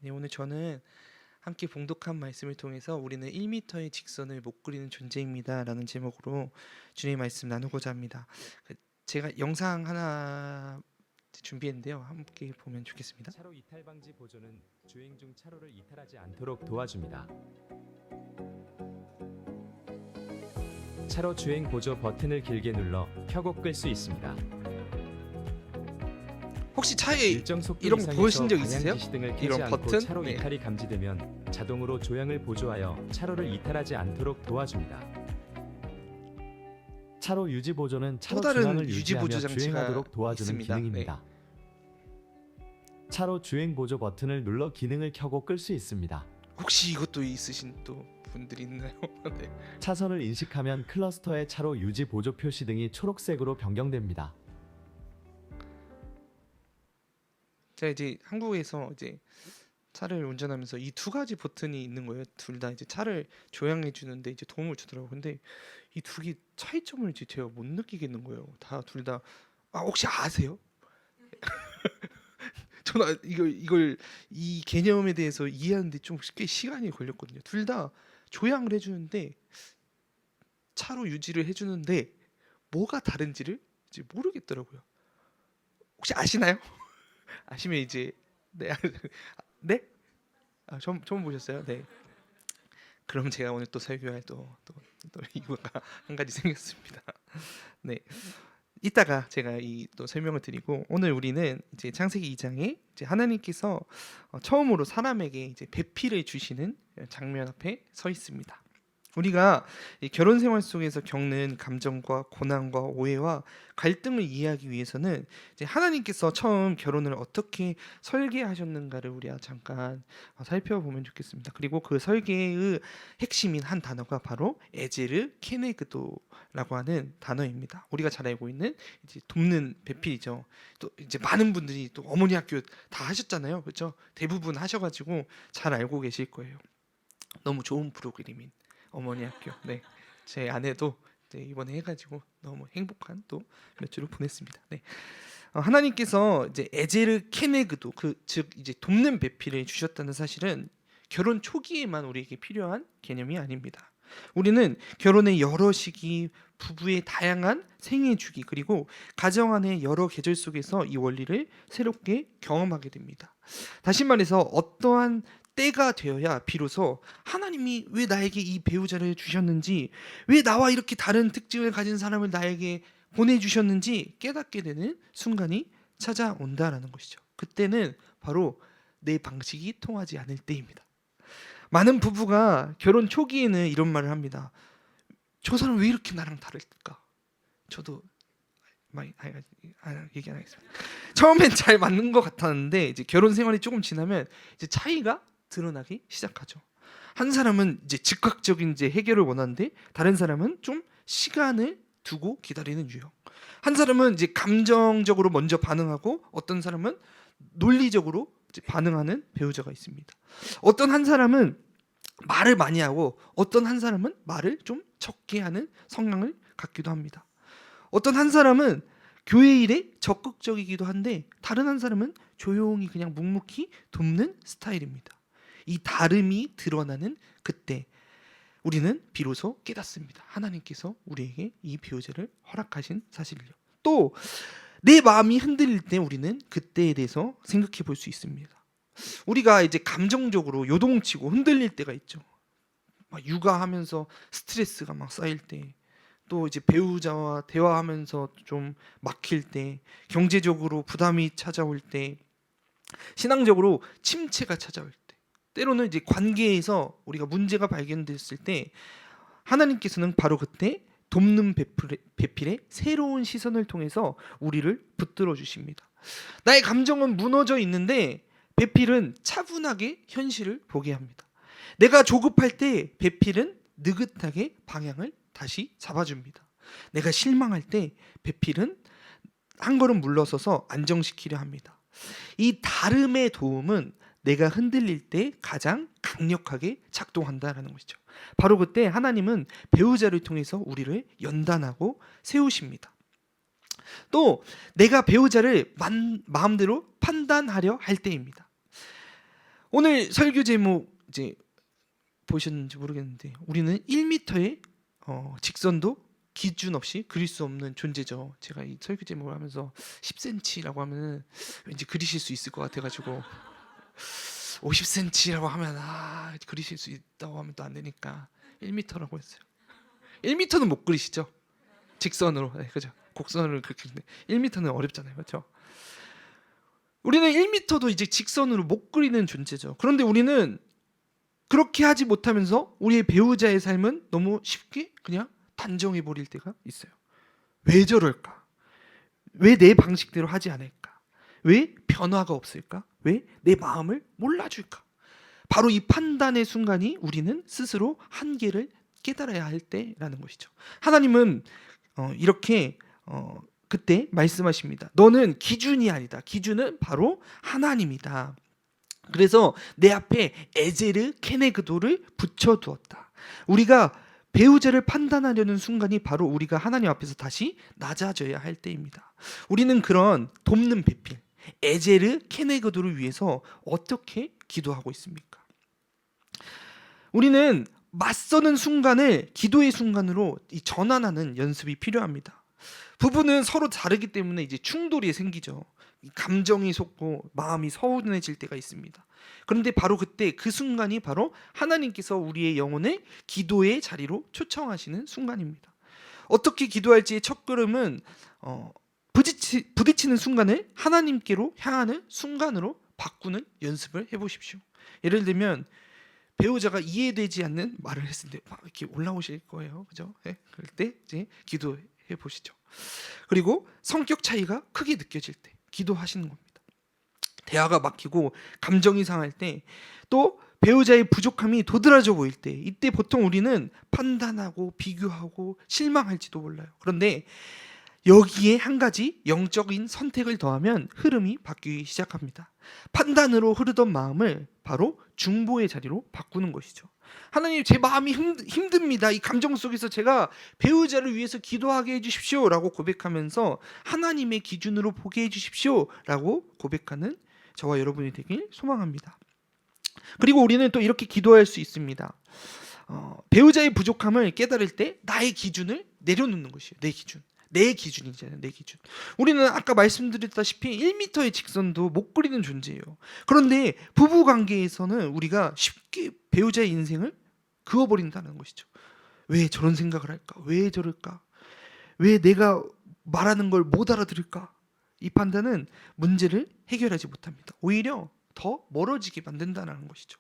네, 오늘 저는 함께 봉독한 말씀을 통해서 우리는 1m의 직선을 못 그리는 존재입니다라는 제목으로 주님의 말씀 나누고자 합니다. 제가 영상 하나 준비했는데요. 함께 보면 좋겠습니다. 차로 이탈 방지 보조는 주행 중 차로를 이탈하지 않도록 도와줍니다. 차로 주행 보조 버튼을 길게 눌러 켜고 끌 수 있습니다. 혹시 차에 일정 속도 이런 거 이상에서 보신 적 방향 있으세요? 지시등을 켜지 이런 않고 버튼? 차로 네. 이탈이 감지되면 자동으로 조향을 보조하여 차로를 이탈하지 않도록 도와줍니다. 차로 유지 보조는 차로 다른 중앙을 유지 보조 유지하며 장치가 주행하도록 도와주는 있습니다. 기능입니다. 차로 주행 보조 버튼을 눌러 기능을 켜고 끌 수 있습니다. 혹시 이것도 있으신 또 분들이 있나요? 네. 차선을 인식하면 클러스터의 차로 유지 보조 표시 등이 초록색으로 변경됩니다. 제가 이제 한국에서 이제 차를 운전하면서 이 두 가지 버튼이 있는 거예요. 둘 다 이제 차를 조향해 주는데 이제 도움을 주더라고요. 근데 이 두 개 차이점을 이제 제가 못 느끼겠는 거예요. 다 둘 다 혹시 아세요? 저는 이걸 이 개념에 대해서 이해하는데 좀 꽤 시간이 걸렸거든요. 둘 다 조향을 해주는데 차로 유지를 해주는데 뭐가 다른지를 이제 모르겠더라고요. 혹시 아시나요? 아시면 이제 네, 네? 처음 보셨어요? 네. 그럼 제가 오늘 또 설교할 또 이유가 한 가지 생겼습니다. 네. 이따가 제가 이 또 설명을 드리고 오늘 우리는 이제 창세기 2장에 이제 하나님께서 처음으로 사람에게 이제 배필을 주시는 장면 앞에 서 있습니다. 우리가 이 결혼 생활 속에서 겪는 감정과 고난과 오해와 갈등을 이해하기 위해서는 이제 하나님께서 처음 결혼을 어떻게 설계하셨는가를 우리가 잠깐 살펴보면 좋겠습니다. 그리고 그 설계의 핵심인 한 단어가 바로 에제르 케네그도라고 하는 단어입니다. 우리가 잘 알고 있는 이제 돕는 배필이죠. 또 이제 많은 분들이 또 어머니 학교 다 하셨잖아요, 그렇죠? 대부분 하셔가지고 잘 알고 계실 거예요. 너무 좋은 프로그램인 어머니 학교. 네, 제 아내도 이번에 해가지고 너무 행복한 또 몇 주를 보냈습니다. 네, 하나님께서 이제 에제르 케네그도 즉 이제 돕는 배필을 주셨다는 사실은 결혼 초기에만 우리에게 필요한 개념이 아닙니다. 우리는 결혼의 여러 시기, 부부의 다양한 생애 주기 그리고 가정 안의 여러 계절 속에서 이 원리를 새롭게 경험하게 됩니다. 다시 말해서 어떠한 때가 되어야 비로소 하나님이 왜 나에게 이 배우자를 주셨는지, 왜 나와 이렇게 다른 특징을 가진 사람을 나에게 보내주셨는지 깨닫게 되는 순간이 찾아온다라는 것이죠. 그때는 바로 내 방식이 통하지 않을 때입니다. 많은 부부가 결혼 초기에는 이런 말을 합니다. 저 사람 왜 이렇게 나랑 다를까? 저도 얘기 안 하겠습니다. 처음엔 잘 맞는 것 같았는데 이제 결혼 생활이 조금 지나면 이제 차이가 드러나기 시작하죠. 한 사람은 이제 즉각적인 이제 해결을 원하는데 다른 사람은 좀 시간을 두고 기다리는 유형. 한 사람은 이제 감정적으로 먼저 반응하고 어떤 사람은 논리적으로 이제 반응하는 배우자가 있습니다. 어떤 한 사람은 말을 많이 하고 어떤 한 사람은 말을 좀 적게 하는 성향을 갖기도 합니다. 어떤 한 사람은 교회 일에 적극적이기도 한데 다른 한 사람은 조용히 그냥 묵묵히 돕는 스타일입니다. 이 다름이 드러나는 그때 우리는 비로소 깨닫습니다. 하나님께서 우리에게 이 배우자를 허락하신 사실을요. 또 내 마음이 흔들릴 때 우리는 그때에 대해서 생각해 볼 수 있습니다. 우리가 이제 감정적으로 요동치고 흔들릴 때가 있죠. 막 육아하면서 스트레스가 막 쌓일 때, 또 이제 배우자와 대화하면서 좀 막힐 때, 경제적으로 부담이 찾아올 때, 신앙적으로 침체가 찾아올 때, 때로는 이제 관계에서 우리가 문제가 발견됐을 때 하나님께서는 바로 그때 돕는 배필의 새로운 시선을 통해서 우리를 붙들어 주십니다. 나의 감정은 무너져 있는데 배필은 차분하게 현실을 보게 합니다. 내가 조급할 때 배필은 느긋하게 방향을 다시 잡아줍니다. 내가 실망할 때 배필은 한 걸음 물러서서 안정시키려 합니다. 이 다름의 도움은 내가 흔들릴 때 가장 강력하게 작동한다라는 것이죠. 바로 그때 하나님은 배우자를 통해서 우리를 연단하고 세우십니다. 또 내가 배우자를 마음대로 판단하려 할 때입니다. 오늘 설교 제목 이제 보셨는지 모르겠는데 우리는 1m의 직선도 기준 없이 그릴 수 없는 존재죠. 제가 이 설교 제목을 하면서 10cm라고 하면 왠지 그리실 수 있을 것 같아가지고 50cm라고 하면 그리실 수 있다고 하면 또 안 되니까 1m라고 했어요. 1m는 못 그리시죠? 직선으로, 네, 그죠? 곡선으로 그렇게 1m는 어렵잖아요, 그렇죠? 우리는 1m도 이제 직선으로 못 그리는 존재죠. 그런데 우리는 그렇게 하지 못하면서 우리의 배우자의 삶은 너무 쉽게 그냥 단정해 버릴 때가 있어요. 왜 저럴까? 왜 내 방식대로 하지 않을까? 왜 변화가 없을까? 왜 내 마음을 몰라줄까? 바로 이 판단의 순간이 우리는 스스로 한계를 깨달아야 할 때라는 것이죠. 하나님은 이렇게 그때 말씀하십니다. 너는 기준이 아니다. 기준은 바로 하나님이다. 그래서 내 앞에 에제르 케네그도를 붙여두었다. 우리가 배우자를 판단하려는 순간이 바로 우리가 하나님 앞에서 다시 낮아져야 할 때입니다. 우리는 그런 돕는 배필 에제르 케네그도를 위해서 어떻게 기도하고 있습니까? 우리는 맞서는 순간을 기도의 순간으로 전환하는 연습이 필요합니다. 부부는 서로 다르기 때문에 이제 충돌이 생기죠. 감정이 솟고 마음이 서운해질 때가 있습니다. 그런데 바로 그때 그 순간이 바로 하나님께서 우리의 영혼을 기도의 자리로 초청하시는 순간입니다. 어떻게 기도할지의 첫걸음은 부딪히는 순간을 하나님께로 향하는 순간으로 바꾸는 연습을 해보십시오. 예를 들면 배우자가 이해되지 않는 말을 했을 때 막 이렇게 올라오실 거예요, 그죠? 네? 그럴 때 이제 기도해 보시죠. 그리고 성격 차이가 크게 느껴질 때 기도하시는 겁니다. 대화가 막히고 감정이 상할 때, 또 배우자의 부족함이 도드라져 보일 때, 이때 보통 우리는 판단하고 비교하고 실망할지도 몰라요. 그런데 여기에 한 가지 영적인 선택을 더하면 흐름이 바뀌기 시작합니다. 판단으로 흐르던 마음을 바로 중보의 자리로 바꾸는 것이죠. 하나님, 제 마음이 힘듭니다. 이 감정 속에서 제가 배우자를 위해서 기도하게 해주십시오 라고 고백하면서 하나님의 기준으로 보게 해주십시오 라고 고백하는 저와 여러분이 되길 소망합니다. 그리고 우리는 또 이렇게 기도할 수 있습니다. 배우자의 부족함을 깨달을 때 나의 기준을 내려놓는 것이에요. 내 기준. 내 기준이잖아요. 내 기준. 우리는 아까 말씀드렸다시피 1m의 직선도 못 그리는 존재예요. 그런데 부부 관계에서는 우리가 쉽게 배우자의 인생을 그어버린다는 것이죠. 왜 저런 생각을 할까? 왜 저럴까? 왜 내가 말하는 걸 못 알아들을까? 이 판단은 문제를 해결하지 못합니다. 오히려 더 멀어지게 만든다는 것이죠.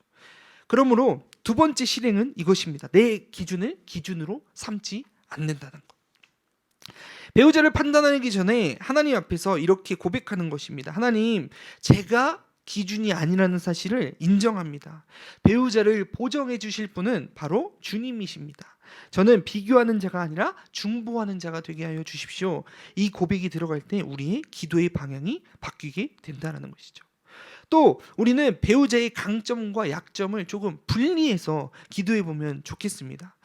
그러므로 두 번째 실행은 이것입니다. 내 기준을 기준으로 삼지 않는다는 것. 배우자를 판단하기 전에 하나님 앞에서 이렇게 고백하는 것입니다. 하나님, 제가 기준이 아니라는 사실을 인정합니다. 배우자를 보정해 주실 분은 바로 주님이십니다. 저는 비교하는 자가 아니라 중보하는 자가 되게 하여 주십시오. 이 고백이 들어갈 때 우리의 기도의 방향이 바뀌게 된다는 것이죠. 또 우리는 배우자의 강점과 약점을 조금 분리해서 기도해 보면 좋겠습니다.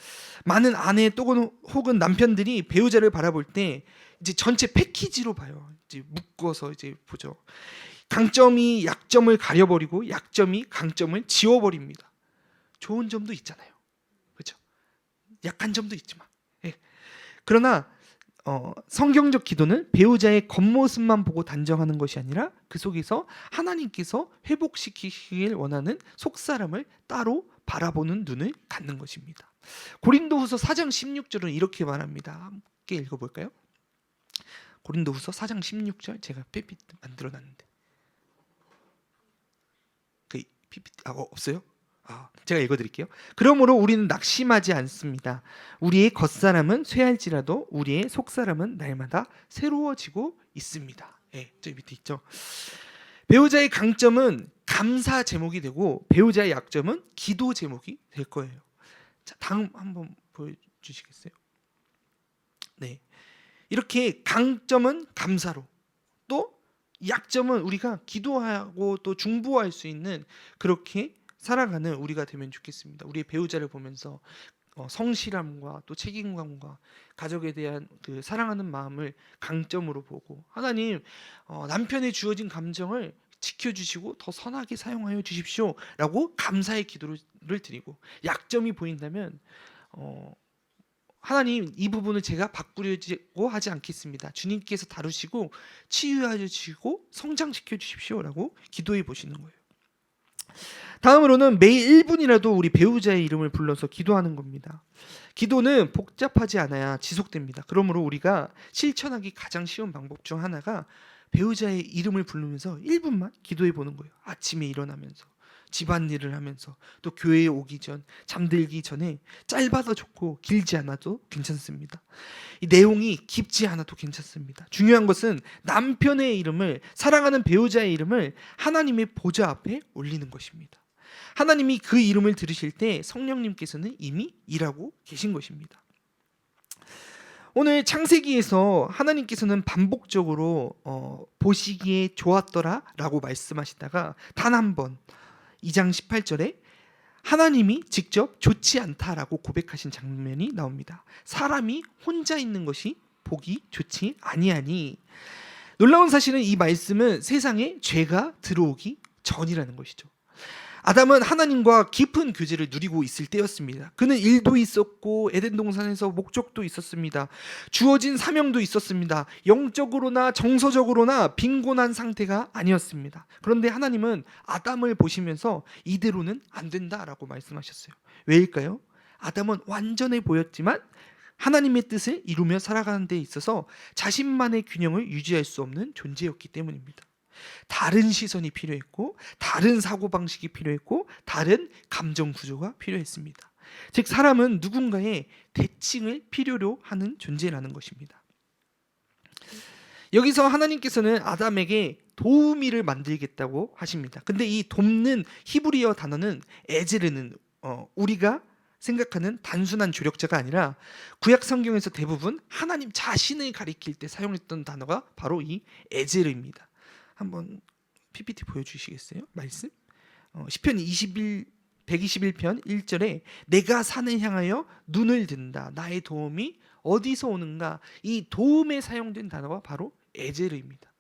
많은 아내 또는 혹은 남편들이 배우자를 바라볼 때 이제 전체 패키지로 봐요. 이제 묶어서 이제 보죠. 강점이 약점을 가려버리고 약점이 강점을 지워버립니다. 좋은 점도 있잖아요, 그렇죠? 약한 점도 있지만. 예. 그러나 성경적 기도는 배우자의 겉모습만 보고 단정하는 것이 아니라 그 속에서 하나님께서 회복시키길 원하는 속사람을 따로 바라보는 눈을 갖는 것입니다. 고린도후서 4장 16절은 이렇게 말합니다. 함께 읽어볼까요? 고린도후서 4장 16절, 제가 PPT 만들어놨는데 그 PPT 없어요? 제가 읽어드릴게요. 그러므로 우리는 낙심하지 않습니다. 우리의 겉사람은 쇠할지라도 우리의 속사람은 날마다 새로워지고 있습니다. 예, 저기 밑에 있죠. 배우자의 강점은 감사 제목이 되고 배우자의 약점은 기도 제목이 될 거예요. 자, 다음 한번 보여주시겠어요? 네, 이렇게 강점은 감사로, 또 약점은 우리가 기도하고 또 중보할 수 있는 그렇게 살아가는 우리가 되면 좋겠습니다. 우리의 배우자를 보면서 성실함과 또 책임감과 가족에 대한 그 사랑하는 마음을 강점으로 보고, 하나님, 남편에 주어진 감정을 지켜주시고 더 선하게 사용하여 주십시오라고 감사의 기도를 드리고, 약점이 보인다면 하나님, 이 부분을 제가 바꾸려고 하지 않겠습니다. 주님께서 다루시고 치유하여 주시고 성장시켜 주십시오라고 기도해 보시는 거예요. 다음으로는 매일 1분이라도 우리 배우자의 이름을 불러서 기도하는 겁니다. 기도는 복잡하지 않아야 지속됩니다. 그러므로 우리가 실천하기 가장 쉬운 방법 중 하나가 배우자의 이름을 부르면서 1분만 기도해 보는 거예요. 아침에 일어나면서, 집안일을 하면서, 또 교회에 오기 전, 잠들기 전에. 짧아도 좋고 길지 않아도 괜찮습니다. 이 내용이 깊지 않아도 괜찮습니다. 중요한 것은 남편의 이름을, 사랑하는 배우자의 이름을 하나님의 보좌 앞에 올리는 것입니다. 하나님이 그 이름을 들으실 때 성령님께서는 이미 일하고 계신 것입니다. 오늘 창세기에서 하나님께서는 반복적으로 보시기에 좋았더라라고 말씀하시다가 단 한 번 2장 18절에 하나님이 직접 좋지 않다라고 고백하신 장면이 나옵니다. 사람이 혼자 있는 것이 보기 좋지 아니하니. 놀라운 사실은 이 말씀은 세상에 죄가 들어오기 전이라는 것이죠. 아담은 하나님과 깊은 교제를 누리고 있을 때였습니다. 그는 일도 있었고 에덴 동산에서 목적도 있었습니다. 주어진 사명도 있었습니다. 영적으로나 정서적으로나 빈곤한 상태가 아니었습니다. 그런데 하나님은 아담을 보시면서 이대로는 안 된다라고 말씀하셨어요. 왜일까요? 아담은 완전해 보였지만 하나님의 뜻을 이루며 살아가는 데 있어서 자신만의 균형을 유지할 수 없는 존재였기 때문입니다. 다른 시선이 필요했고, 다른 사고방식이 필요했고, 다른 감정 구조가 필요했습니다. 즉 사람은 누군가의 대칭을 필요로 하는 존재라는 것입니다. 여기서 하나님께서는 아담에게 도우미를 만들겠다고 하십니다. 근데 이 돕는 히브리어 단어는 에제르는 우리가 생각하는 단순한 조력자가 아니라 구약 성경에서 대부분 하나님 자신을 가리킬 때 사용했던 단어가 바로 이 에제르입니다. 한번 PPT 보여주시겠어요? 말씀? 시편 121편 1절에 내가 산을 향하여 눈을 든다. 나의 도움이 어디서 오는가? 이 도움에 사용된 단어가 바로 에제르입니다.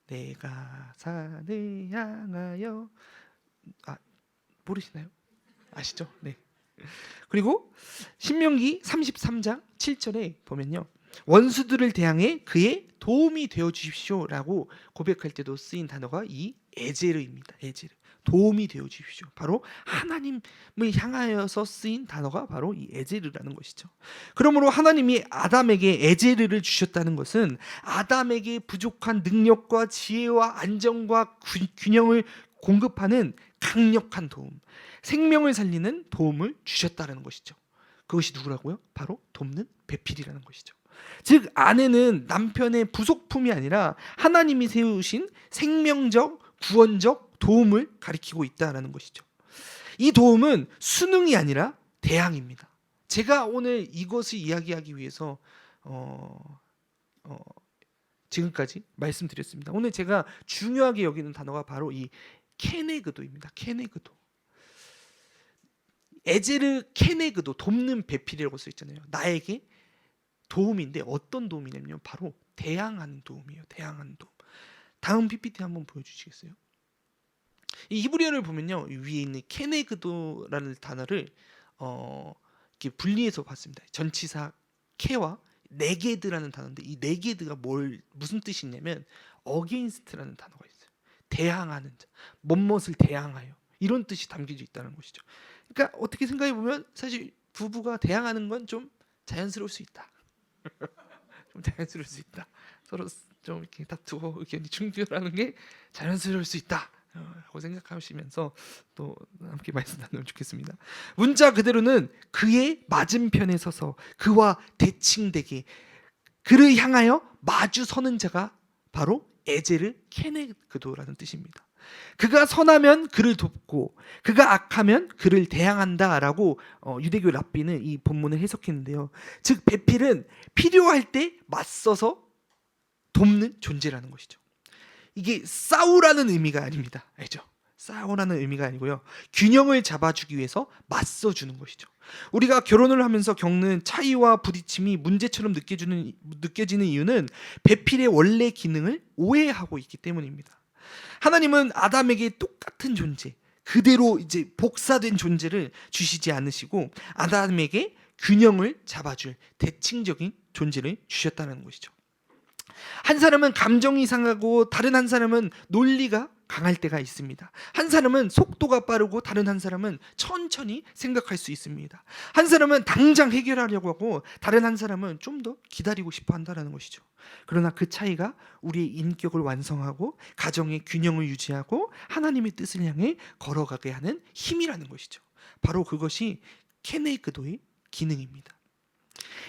내가 산을 향하여, 모르시나요? 아시죠? 네. 그리고 신명기 33장 7절에 보면요, 원수들을 대항해 그의 도움이 되어 주십시오라고 고백할 때도 쓰인 단어가 이 에제르입니다. 에제르, 도움이 되어 주십시오. 바로 하나님을 향하여서 쓰인 단어가 바로 이 에제르라는 것이죠. 그러므로 하나님이 아담에게 에제르를 주셨다는 것은 아담에게 부족한 능력과 지혜와 안정과 균형을 공급하는 강력한 도움, 생명을 살리는 도움을 주셨다는 것이죠. 그것이 누구라고요? 바로 돕는 배필이라는 것이죠. 즉 아내는 남편의 부속품이 아니라 하나님이 세우신 생명적 구원적 도움을 가리키고 있다는 것이죠. 이 도움은 수능이 아니라 대항입니다. 제가 오늘 이것을 이야기하기 위해서 지금까지 말씀드렸습니다. 오늘 제가 중요하게 여기는 단어가 바로 이 케네그도입니다. 케네그도. 에제르 케네그도, 돕는 배필이라고 써 있잖아요. 나에게 도움인데 어떤 도움이냐면 바로 대항하는 도움이에요. 대항하는 도움. 다음 PPT 한번 보여주시겠어요? 이 히브리어를 보면요, 위에 있는 케네그도라는 단어를 이렇게 분리해서 봤습니다. 전치사 케와 네게드라는 단어인데 이 네게드가 무슨 뜻이 있냐면 against라는 단어가 있어요. 대항하는 자, 뭐뭇을 대항하여, 이런 뜻이 담겨져 있다는 것이죠. 그러니까 어떻게 생각해 보면 사실 부부가 대항하는 건 좀 자연스러울 수 있다. 좀 자연스러울 수 있다. 서로 좀 이렇게 다투고 의견이 충돌하는 게 자연스러울 수 있다 라고 생각하시면서 또 함께 말씀 나누면 좋겠습니다. 문자 그대로는 그의 맞은편에 서서 그와 대칭되게, 그를 향하여 마주 서는 자가 바로 에제르 케네그도라는 뜻입니다. 그가 선하면 그를 돕고 그가 악하면 그를 대항한다라고 유대교 랍비는 이 본문을 해석했는데요. 즉 배필은 필요할 때 맞서서 돕는 존재라는 것이죠. 이게 싸우라는 의미가 아닙니다. 알죠? 싸우라는 의미가 아니고요, 균형을 잡아주기 위해서 맞서주는 것이죠. 우리가 결혼을 하면서 겪는 차이와 부딪힘이 문제처럼 느껴지는 이유는 배필의 원래 기능을 오해하고 있기 때문입니다. 하나님은 아담에게 똑같은 존재, 그대로 이제 복사된 존재를 주시지 않으시고 아담에게 균형을 잡아줄 대칭적인 존재를 주셨다는 것이죠. 한 사람은 감정이 상하고 다른 한 사람은 논리가 강할 때가 있습니다. 한 사람은 속도가 빠르고 다른 한 사람은 천천히 생각할 수 있습니다. 한 사람은 당장 해결하려고 하고 다른 한 사람은 좀 더 기다리고 싶어 한다는 것이죠. 그러나 그 차이가 우리의 인격을 완성하고 가정의 균형을 유지하고 하나님의 뜻을 향해 걸어가게 하는 힘이라는 것이죠. 바로 그것이 케네그도의 기능입니다.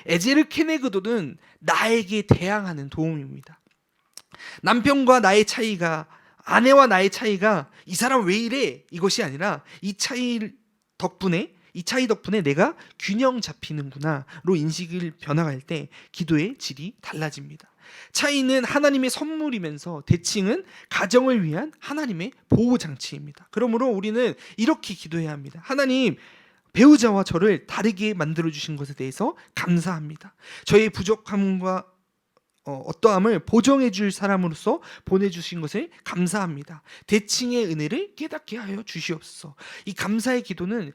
에제르 케네그도는 나에게 대항하는 도움입니다. 남편과 나의 차이가, 아내와 나의 차이가 이 사람 왜 이래? 이것이 아니라 이 차이 덕분에 내가 균형 잡히는구나로 인식을 변화할 때 기도의 질이 달라집니다. 차이는 하나님의 선물이면서 대칭은 가정을 위한 하나님의 보호 장치입니다. 그러므로 우리는 이렇게 기도해야 합니다. 하나님, 배우자와 저를 다르게 만들어 주신 것에 대해서 감사합니다. 저의 부족함과 어떠함을 보정해 줄 사람으로서 보내주신 것을 감사합니다. 대칭의 은혜를 깨닫게 하여 주시옵소서. 이 감사의 기도는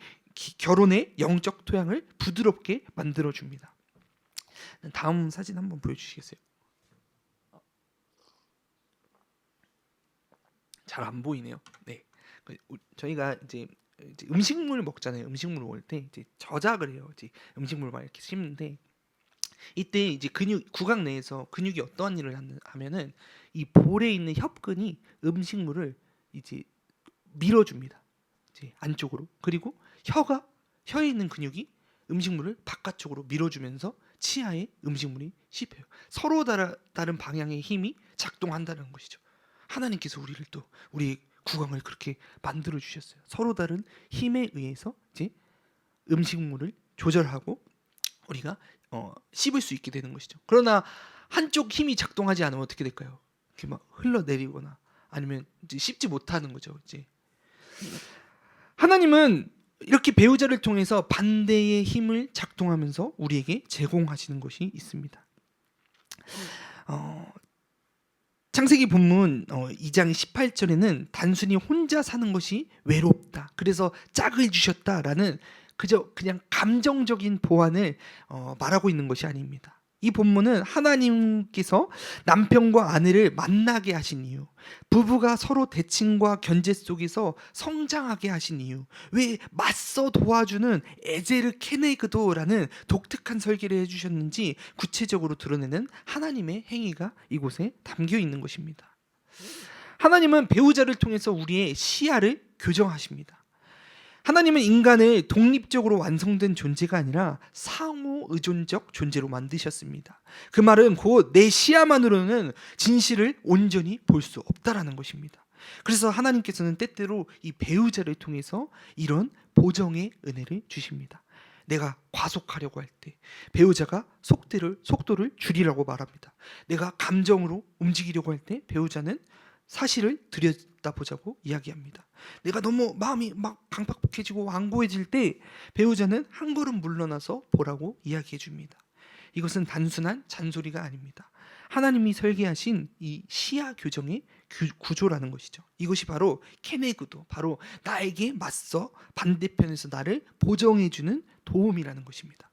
결혼의 영적 토양을 부드럽게 만들어 줍니다. 다음 사진 한번 보여주시겠어요? 잘 안 보이네요. 네, 저희가 이제 음식물 먹잖아요. 음식물 먹을 때 이제 저작을 해요. 이제 음식물 막 이렇게 씹는데 이때 이제 구강 내에서 근육이 어떠한 일을 하면은 이 볼에 있는 협근이 음식물을 이제 밀어줍니다. 이제 안쪽으로. 그리고 혀에 있는 근육이 음식물을 바깥쪽으로 밀어주면서 치아에 음식물이 씹혀요. 서로 다른 방향의 힘이 작동한다는 것이죠. 하나님께서 우리를 또 우리 구강을 그렇게 만들어 주셨어요. 서로 다른 힘에 의해서 이제 음식물을 조절하고 우리가 씹을 수 있게 되는 것이죠. 그러나 한쪽 힘이 작동하지 않으면 어떻게 될까요? 이렇게 막 흘러내리거나 아니면 이제 씹지 못하는 거죠. 이제 하나님은 이렇게 배우자를 통해서 반대의 힘을 작동하면서 우리에게 제공하시는 것이 있습니다. 창세기 본문 2장 18절에는 단순히 혼자 사는 것이 외롭다, 그래서 짝을 주셨다라는 그냥 감정적인 보완을 말하고 있는 것이 아닙니다. 이 본문은 하나님께서 남편과 아내를 만나게 하신 이유, 부부가 서로 대칭과 견제 속에서 성장하게 하신 이유, 왜 맞서 도와주는 에제르 케네그도라는 독특한 설계를 해주셨는지 구체적으로 드러내는 하나님의 행위가 이곳에 담겨 있는 것입니다. 하나님은 배우자를 통해서 우리의 시야를 교정하십니다. 하나님은 인간을 독립적으로 완성된 존재가 아니라 상호 의존적 존재로 만드셨습니다. 그 말은 곧 내 시야만으로는 진실을 온전히 볼 수 없다라는 것입니다. 그래서 하나님께서는 때때로 이 배우자를 통해서 이런 보정의 은혜를 주십니다. 내가 과속하려고 할 때 배우자가 속도를 줄이라고 말합니다. 내가 감정으로 움직이려고 할 때 배우자는 사실을 들여다보자고 이야기합니다. 내가 너무 마음이 막 강팍박해지고 완고해질 때 배우자는 한 걸음 물러나서 보라고 이야기해 줍니다. 이것은 단순한 잔소리가 아닙니다. 하나님이 설계하신 이 시야 교정의 구조라는 것이죠. 이것이 바로 케네그도, 바로 나에게 맞서 반대편에서 나를 보정해 주는 도움이라는 것입니다.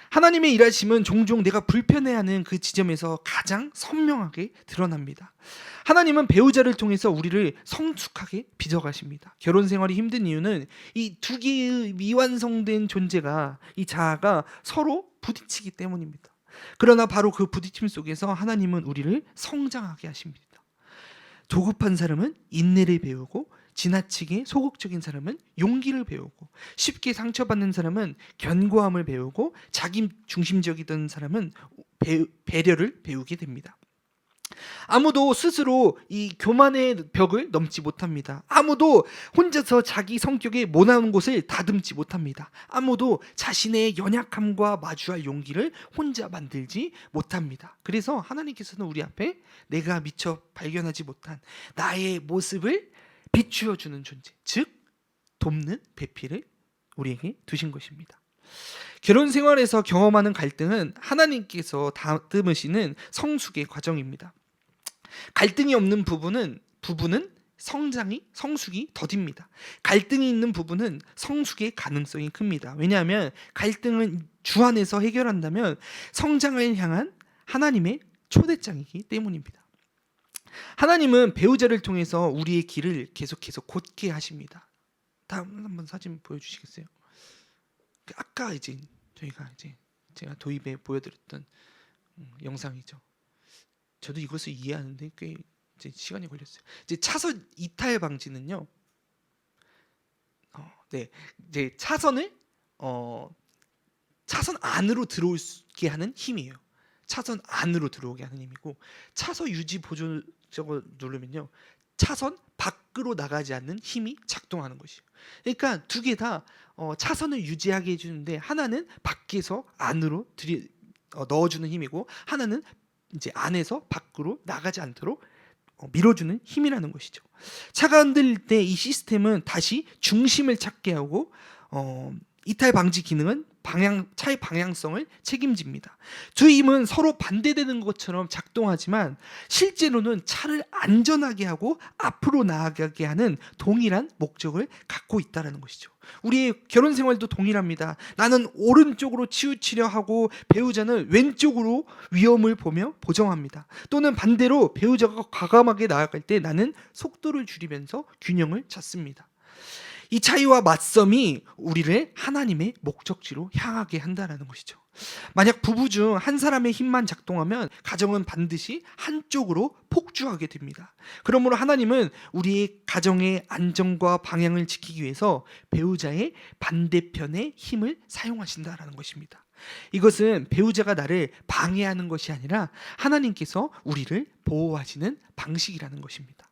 하나님의 일하심은 종종 내가 불편해하는 그 지점에서 가장 선명하게 드러납니다. 하나님은 배우자를 통해서 우리를 성숙하게 빚어가십니다. 결혼 생활이 힘든 이유는 이 두 개의 미완성된 존재가, 이 자아가 서로 부딪히기 때문입니다. 그러나 바로 그 부딪힘 속에서 하나님은 우리를 성장하게 하십니다. 조급한 사람은 인내를 배우고 지나치게 소극적인 사람은 용기를 배우고 쉽게 상처받는 사람은 견고함을 배우고 자기 중심적이던 사람은 배려를 배우게 됩니다. 아무도 스스로 이 교만의 벽을 넘지 못합니다. 아무도 혼자서 자기 성격의 모난 곳을 다듬지 못합니다. 아무도 자신의 연약함과 마주할 용기를 혼자 만들지 못합니다. 그래서 하나님께서는 우리 앞에 내가 미처 발견하지 못한 나의 모습을 비추어 주는 존재, 즉 돕는 배필을 우리에게 두신 것입니다. 결혼 생활에서 경험하는 갈등은 하나님께서 다듬으시는 성숙의 과정입니다. 갈등이 없는 부부는 부부는 성숙이 더딥니다. 갈등이 있는 부부는 성숙의 가능성이 큽니다. 왜냐하면 갈등은 주 안에서 해결한다면 성장을 향한 하나님의 초대장이기 때문입니다. 하나님은 배우자를 통해서 우리의 길을 계속해서 곧게 하십니다. 다음 한번 사진 보여주시겠어요? 아까 이제 저희가 이제 제가 도입에 보여드렸던 영상이죠. 저도 이것을 이해하는데 꽤 이제 시간이 걸렸어요. 이제 차선 이탈 방지는요. 네, 이제 차선을 차선 안으로 들어오게 하는 힘이에요. 차선 안으로 들어오게 하는 힘이고, 차선 유지 보조 저거 누르면요, 차선 밖으로 나가지 않는 힘이 작동하는 것이에요. 그러니까 두 개 다 차선을 유지하게 해주는데, 하나는 밖에서 안으로 넣어주는 힘이고, 하나는 이제 안에서 밖으로 나가지 않도록 밀어주는 힘이라는 것이죠. 차가 흔들릴 때 이 시스템은 다시 중심을 찾게 하고 이탈 방지 기능은 차의 방향성을 책임집니다. 두 힘은 서로 반대되는 것처럼 작동하지만 실제로는 차를 안전하게 하고 앞으로 나아가게 하는 동일한 목적을 갖고 있다는 것이죠. 우리의 결혼 생활도 동일합니다. 나는 오른쪽으로 치우치려 하고 배우자는 왼쪽으로 위험을 보며 보정합니다. 또는 반대로 배우자가 과감하게 나아갈 때 나는 속도를 줄이면서 균형을 찾습니다. 이 차이와 맞섬이 우리를 하나님의 목적지로 향하게 한다는 것이죠. 만약 부부 중 한 사람의 힘만 작동하면 가정은 반드시 한쪽으로 폭주하게 됩니다. 그러므로 하나님은 우리의 가정의 안정과 방향을 지키기 위해서 배우자의 반대편의 힘을 사용하신다는 것입니다. 이것은 배우자가 나를 방해하는 것이 아니라 하나님께서 우리를 보호하시는 방식이라는 것입니다.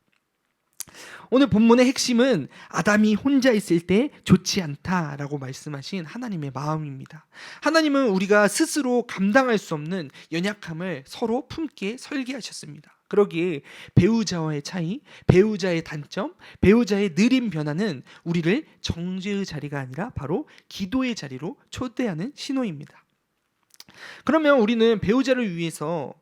오늘 본문의 핵심은 아담이 혼자 있을 때 좋지 않다라고 말씀하신 하나님의 마음입니다. 하나님은 우리가 스스로 감당할 수 없는 연약함을 서로 품게 설계하셨습니다. 그러기에 배우자와의 차이, 배우자의 단점, 배우자의 느린 변화는 우리를 정죄의 자리가 아니라 바로 기도의 자리로 초대하는 신호입니다. 그러면 우리는 배우자를 위해서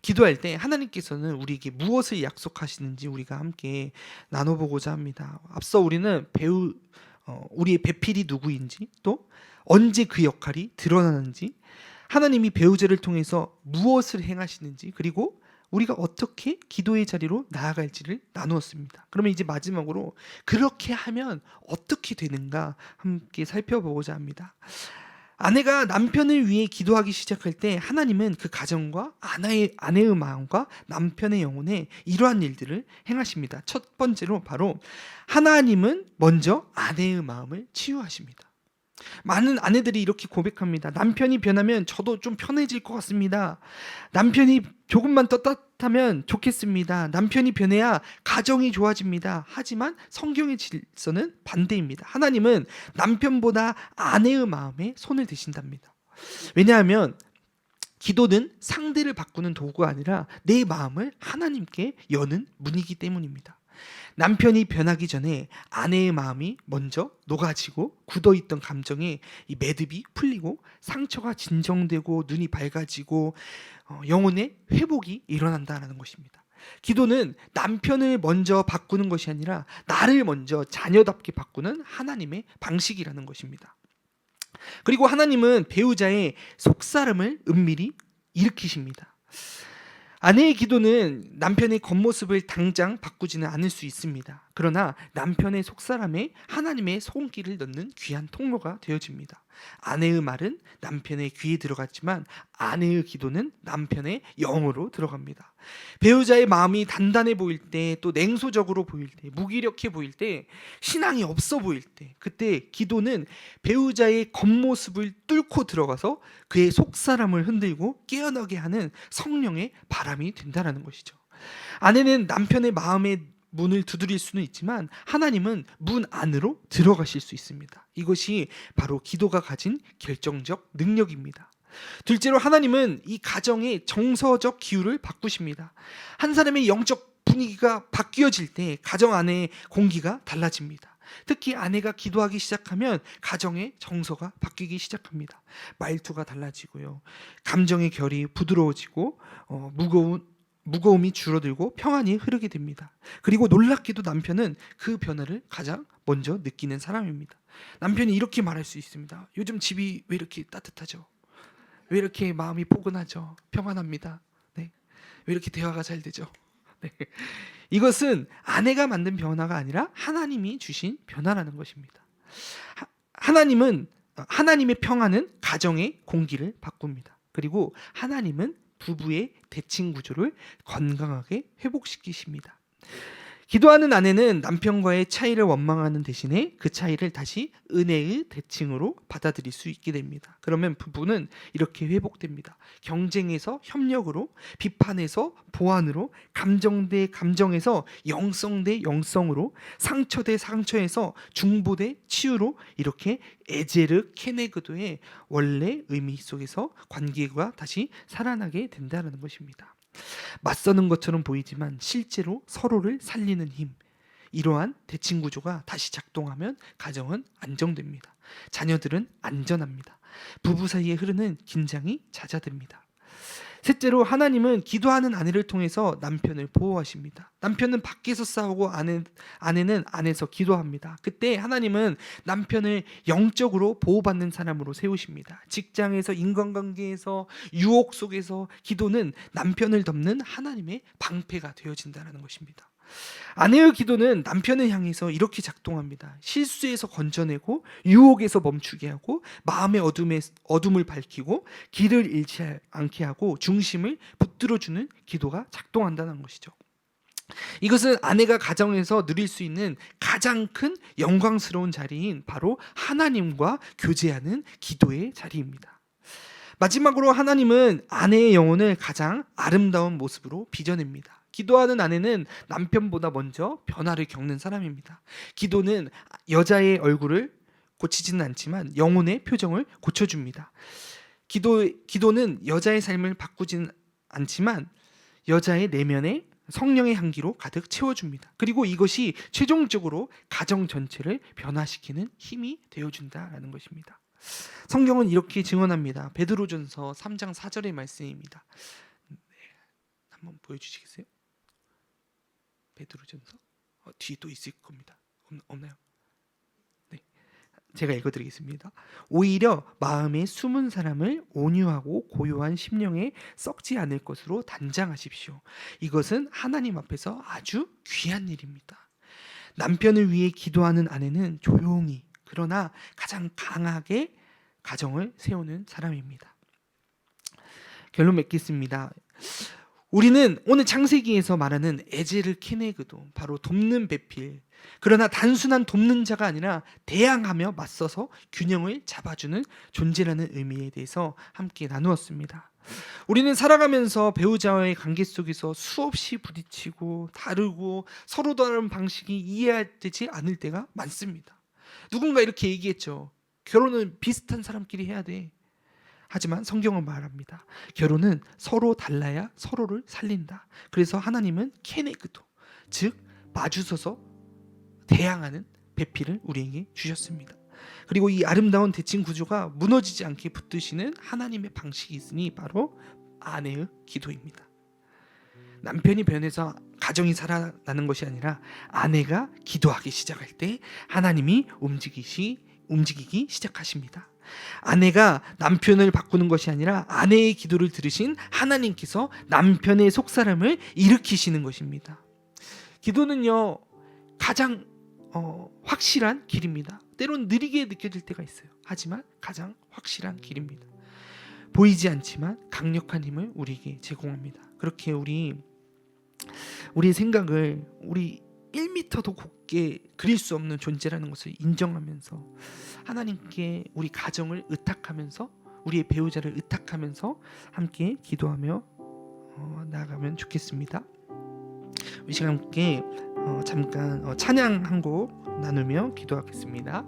기도할 때 하나님께서는 우리에게 무엇을 약속하시는지 우리가 함께 나눠보고자 합니다. 앞서 우리는 우리의 배필이 누구인지, 또 언제 그 역할이 드러나는지, 하나님이 배우자를 통해서 무엇을 행하시는지, 그리고 우리가 어떻게 기도의 자리로 나아갈지를 나누었습니다. 그러면 이제 마지막으로 그렇게 하면 어떻게 되는가 함께 살펴보고자 합니다. 아내가 남편을 위해 기도하기 시작할 때 하나님은 그 가정과 아내의 마음과 남편의 영혼에 이러한 일들을 행하십니다. 첫 번째로 바로 하나님은 먼저 아내의 마음을 치유하십니다. 많은 아내들이 이렇게 고백합니다. 남편이 변하면 저도 좀 편해질 것 같습니다. 남편이 조금만 떳떳하면 좋겠습니다. 남편이 변해야 가정이 좋아집니다. 하지만 성경의 질서는 반대입니다. 하나님은 남편보다 아내의 마음에 손을 대신답니다. 왜냐하면 기도는 상대를 바꾸는 도구가 아니라 내 마음을 하나님께 여는 문이기 때문입니다. 남편이 변하기 전에 아내의 마음이 먼저 녹아지고 굳어있던 감정에 이 매듭이 풀리고 상처가 진정되고 눈이 밝아지고 영혼의 회복이 일어난다는 것입니다. 기도는 남편을 먼저 바꾸는 것이 아니라 나를 먼저 자녀답게 바꾸는 하나님의 방식이라는 것입니다. 그리고 하나님은 배우자의 속사람을 은밀히 일으키십니다. 아내의 기도는 남편의 겉모습을 당장 바꾸지는 않을 수 있습니다. 그러나 남편의 속사람에 하나님의 손길을 넣는 귀한 통로가 되어집니다. 아내의 말은 남편의 귀에 들어갔지만 아내의 기도는 남편의 영으로 들어갑니다. 배우자의 마음이 단단해 보일 때, 또 냉소적으로 보일 때, 무기력해 보일 때, 신앙이 없어 보일 때, 그때 기도는 배우자의 겉모습을 뚫고 들어가서 그의 속사람을 흔들고 깨어나게 하는 성령의 바람이 된다는 것이죠. 아내는 남편의 마음의 문을 두드릴 수는 있지만 하나님은 문 안으로 들어가실 수 있습니다. 이것이 바로 기도가 가진 결정적 능력입니다. 둘째로 하나님은 이 가정의 정서적 기후를 바꾸십니다. 한 사람의 영적 분위기가 바뀌어질 때 가정 안의 공기가 달라집니다. 특히 아내가 기도하기 시작하면 가정의 정서가 바뀌기 시작합니다. 말투가 달라지고요, 감정의 결이 부드러워지고 무거움이 줄어들고 평안이 흐르게 됩니다. 그리고 놀랍게도 남편은 그 변화를 가장 먼저 느끼는 사람입니다. 남편이 이렇게 말할 수 있습니다. 요즘 집이 왜 이렇게 따뜻하죠? 왜 이렇게 마음이 포근하죠? 평안합니다. 네. 왜 이렇게 대화가 잘 되죠? 네. 이것은 아내가 만든 변화가 아니라 하나님이 주신 변화라는 것입니다. 하나님의 평안은 가정의 공기를 바꿉니다. 그리고 하나님은 부부의 대칭 구조를 건강하게 회복시키십니다. 기도하는 아내는 남편과의 차이를 원망하는 대신에 그 차이를 다시 은혜의 대칭으로 받아들일 수 있게 됩니다. 그러면 부부는 이렇게 회복됩니다. 경쟁에서 협력으로, 비판에서 보완으로, 감정 대 감정에서 영성 대 영성으로, 상처 대 상처에서 중보 대 치유로 이렇게 에제르 케네그도의 원래 의미 속에서 관계가 다시 살아나게 된다는 것입니다. 맞서는 것처럼 보이지만 실제로 서로를 살리는 힘, 이러한 대칭 구조가 다시 작동하면 가정은 안정됩니다. 자녀들은 안전합니다. 부부 사이에 흐르는 긴장이 잦아듭니다. 셋째로 하나님은 기도하는 아내를 통해서 남편을 보호하십니다. 남편은 밖에서 싸우고 아내는 안에서 기도합니다. 그때 하나님은 남편을 영적으로 보호받는 사람으로 세우십니다. 직장에서, 인간관계에서, 유혹 속에서 기도는 남편을 덮는 하나님의 방패가 되어진다는 것입니다. 아내의 기도는 남편을 향해서 이렇게 작동합니다. 실수에서 건져내고, 유혹에서 멈추게 하고, 마음의 어둠을 밝히고, 길을 잃지 않게 하고, 중심을 붙들어주는 기도가 작동한다는 것이죠. 이것은 아내가 가정에서 누릴 수 있는 가장 큰 영광스러운 자리인 바로 하나님과 교제하는 기도의 자리입니다. 마지막으로 하나님은 아내의 영혼을 가장 아름다운 모습으로 빚어냅니다. 기도하는 아내는 남편보다 먼저 변화를 겪는 사람입니다. 기도는 여자의 얼굴을 고치지는 않지만 영혼의 표정을 고쳐줍니다. 기도는 여자의 삶을 바꾸지는 않지만 여자의 내면에 성령의 향기로 가득 채워줍니다. 그리고 이것이 최종적으로 가정 전체를 변화시키는 힘이 되어준다라는 것입니다. 성경은 이렇게 증언합니다. 베드로전서 3장 4절의 말씀입니다. 네, 한번 보여주시겠어요? 베드로전서 뒤에 또 있을 겁니다. 없나요? 네, 제가 읽어드리겠습니다. 오히려 마음에 숨은 사람을 온유하고 고요한 심령에 썩지 않을 것으로 단장하십시오. 이것은 하나님 앞에서 아주 귀한 일입니다. 남편을 위해 기도하는 아내는 조용히 그러나 가장 강하게 가정을 세우는 사람입니다. 결론 맺겠습니다. 우리는 오늘 창세기에서 말하는 에제르 케네그도 바로 돕는 배필, 그러나 단순한 돕는 자가 아니라 대항하며 맞서서 균형을 잡아주는 존재라는 의미에 대해서 함께 나누었습니다. 우리는 살아가면서 배우자와의 관계 속에서 수없이 부딪히고 다르고 서로 다른 방식이 이해되지 않을 때가 많습니다. 누군가 이렇게 얘기했죠. 결혼은 비슷한 사람끼리 해야 돼. 하지만 성경은 말합니다. 결혼은 서로 달라야 서로를 살린다. 그래서 하나님은 케네그도, 즉 마주서서 대항하는 배필을 우리에게 주셨습니다. 그리고 이 아름다운 대칭 구조가 무너지지 않게 붙드시는 하나님의 방식이 있으니 바로 아내의 기도입니다. 남편이 변해서 가정이 살아나는 것이 아니라 아내가 기도하기 시작할 때 하나님이 움직이기 시작하십니다. 아내가 남편을 바꾸는 것이 아니라 아내의 기도를 들으신 하나님께서 남편의 속사람을 일으키시는 것입니다. 기도는요 가장 확실한 길입니다. 때론 느리게 느껴질 때가 있어요. 하지만 가장 확실한 길입니다. 보이지 않지만 강력한 힘을 우리에게 제공합니다. 그렇게 우리의 생각을 우리 1m도 곱게 그릴 수 없는 존재라는 것을 인정하면서 하나님께 우리 가정을 의탁하면서 우리의 배우자를 의탁하면서 함께 기도하며 나아가면 좋겠습니다. 이 시간 함께 잠깐 찬양 한 곡 나누며 기도하겠습니다.